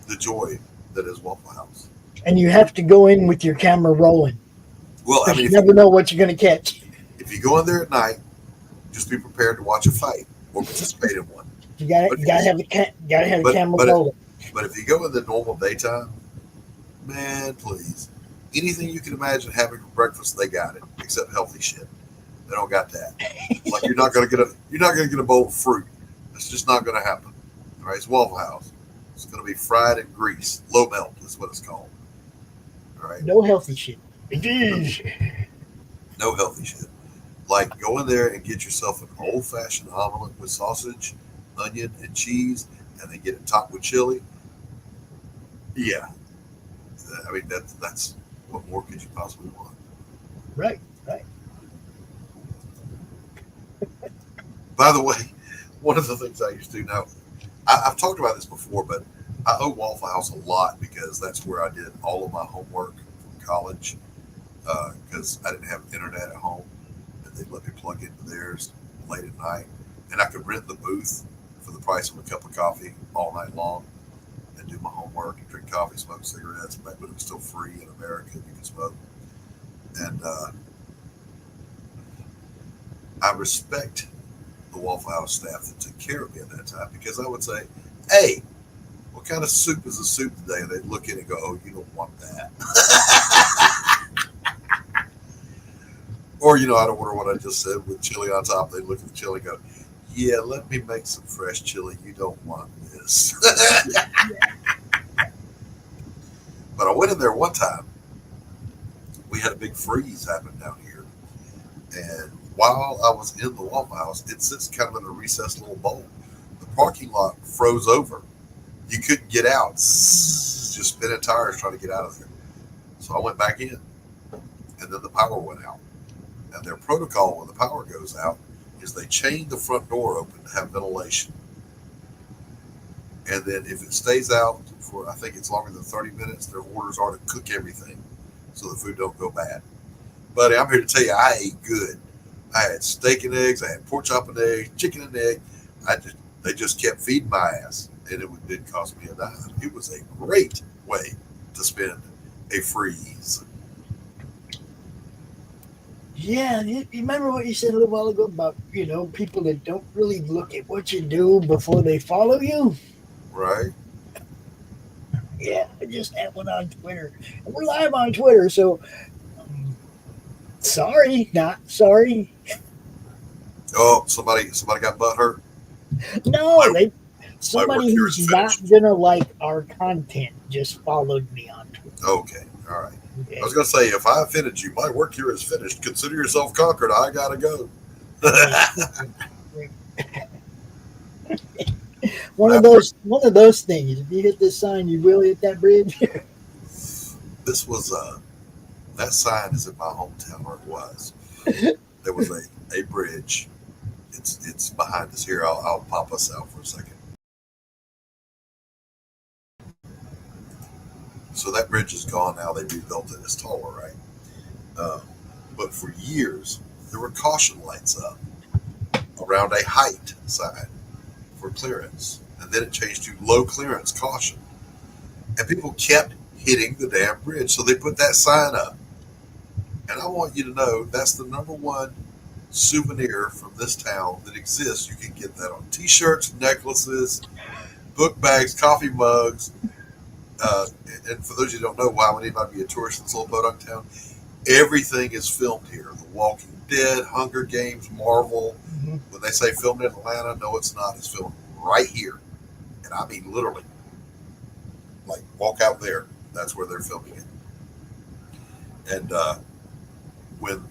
the joy that is Waffle House. And you have to go in with your camera rolling. Well, I mean, you never know what you're going to catch. If you go in there at night, just be prepared to watch a fight or participate in one. You got to have the camera rolling. But if you go in the normal daytime, man, please, anything you can imagine having for breakfast, they got it, except healthy shit. They don't got that. Like you're not gonna get a bowl of fruit. It's just not gonna happen. All right, it's Waffle House. It's gonna be fried in grease, low melt is what it's called. All right. No healthy shit. No healthy shit. Like go in there and get yourself an old-fashioned omelet with sausage, onion, and cheese, and then get it topped with chili. Yeah, I mean that's what more could you possibly want? Right. By the way, one of the things I used to do now, I've talked about this before, but I owe Waffle House a lot because that's where I did all of my homework from college because I didn't have internet at home, and they let me plug into theirs late at night, and I could rent the booth for the price of a cup of coffee all night long and do my homework and drink coffee, smoke cigarettes, but it was still free in America. You could smoke. And I respect the Waffle House staff that took care of me at that time because I would say, hey, what kind of soup is a soup today? And they'd look at it and go, oh, you don't want that. Or, I'd order what I just said with chili on top. They'd look at the chili and go, yeah, let me make some fresh chili. You don't want this. But I went in there one time. We had a big freeze happen down here And while I was in the Waffle House, it sits kind of in a recessed little bowl. The parking lot froze over. You couldn't get out. Just spinning tires trying to get out of there. So I went back in, and then the power went out. And their protocol when the power goes out is they chain the front door open to have ventilation. And then if it stays out for, I think it's longer than 30 minutes, their orders are to cook everything so the food don't go bad. Buddy, I'm here to tell you, I ate good. I had steak and eggs, I had pork chop and eggs, chicken and egg. They just kept feeding my ass, and it didn't cost me a dime. It was a great way to spend a freeze. Yeah, you remember what you said a little while ago about, people that don't really look at what you do before they follow you? Right. Yeah, I just had one on Twitter. And we're live on Twitter, so sorry, not sorry. Oh, somebody got butt hurt? No, somebody who's not gonna like our content just followed me on Twitter. Okay, all right. Okay. I was gonna say, if I offended you, my work here is finished. Consider yourself conquered. I gotta go. One of those things. If you hit this sign, you will hit that bridge. This was that sign is in my hometown, or it was. There was a bridge. It's behind us here. I'll pop us out for a second. So that bridge is gone now. They rebuilt it. It's taller, right? But for years, there were caution lights up around a height sign for clearance. And then it changed to low clearance caution. And people kept hitting the damn bridge. So they put that sign up. And I want you to know that's the #1 souvenir from this town that exists. You can get that on t-shirts, necklaces, book bags, coffee mugs. And for those of you who don't know, why would anybody be a tourist in this little podunk town? Everything is filmed here. The Walking Dead, Hunger Games, Marvel. Mm-hmm. When they say filmed in Atlanta, no, it's not. It's filmed right here. And I mean literally. Like, walk out there. That's where they're filming it. And when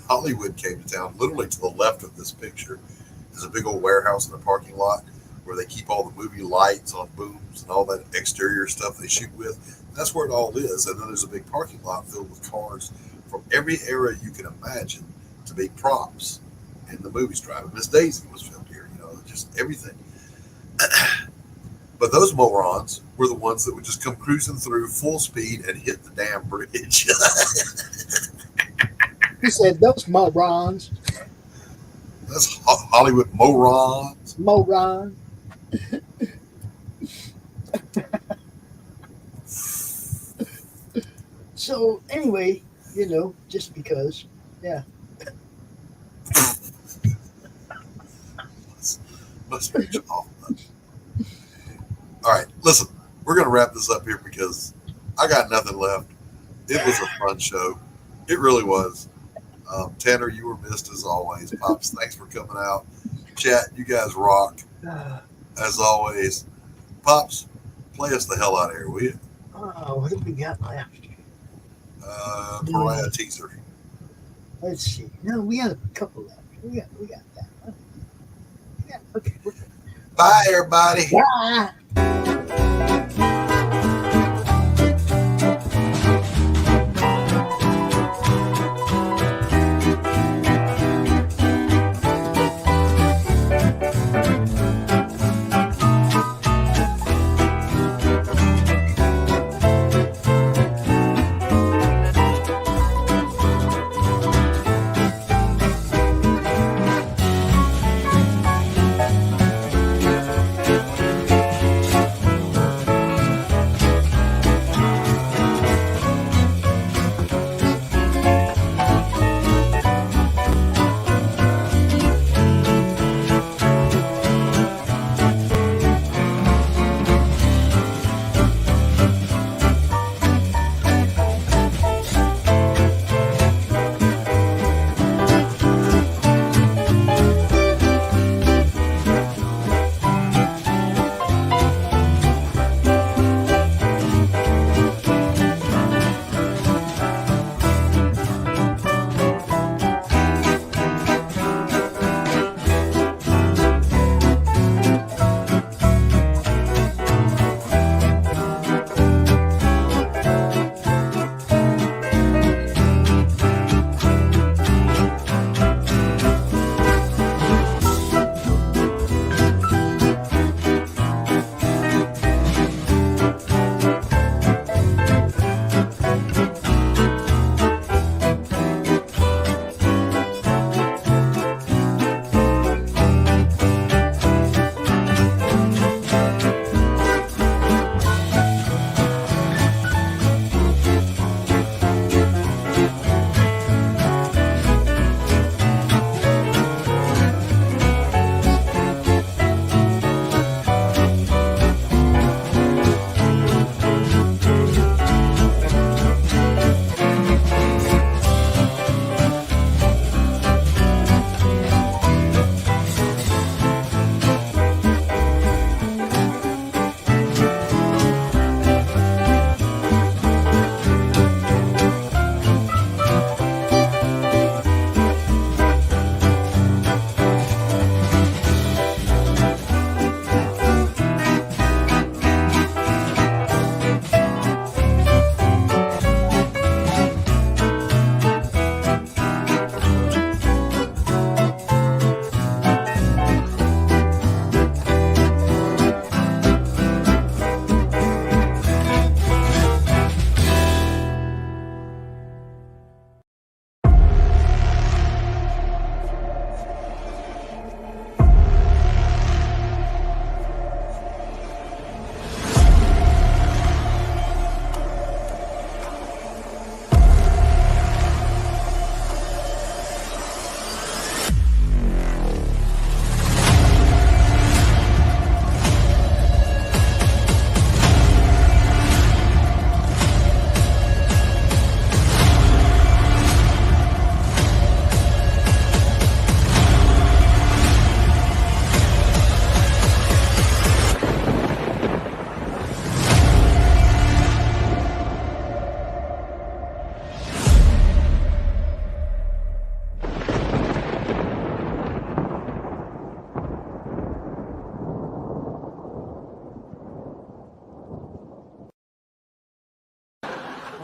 Hollywood came to town, literally to the left of this picture is a big old warehouse in the parking lot where they keep all the movie lights on booms and all that exterior stuff they shoot with. That's where it all is. And then there's a big parking lot filled with cars from every era you can imagine to be props in the movies driving. Miss Daisy was filmed here, just everything. But those morons were the ones that would just come cruising through full speed and hit the damn bridge. He said, those morons. That's Hollywood morons. Moron. So, anyway, just because, yeah. Must be off. All right, listen, we're going to wrap this up here because I got nothing left. It was a fun show. It really was. Tanner, you were missed as always. Pops, thanks for coming out. Chat, you guys rock. As always. Pops, play us the hell out of here, will you? Oh, what have we got left? Pariah teaser. Let's see. No, we got a couple left. We got that. Yeah, okay. Bye, everybody. Bye.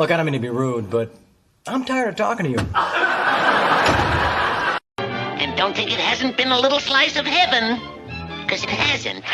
Look, I don't mean to be rude, but I'm tired of talking to you. And don't think it hasn't been a little slice of heaven, because it hasn't.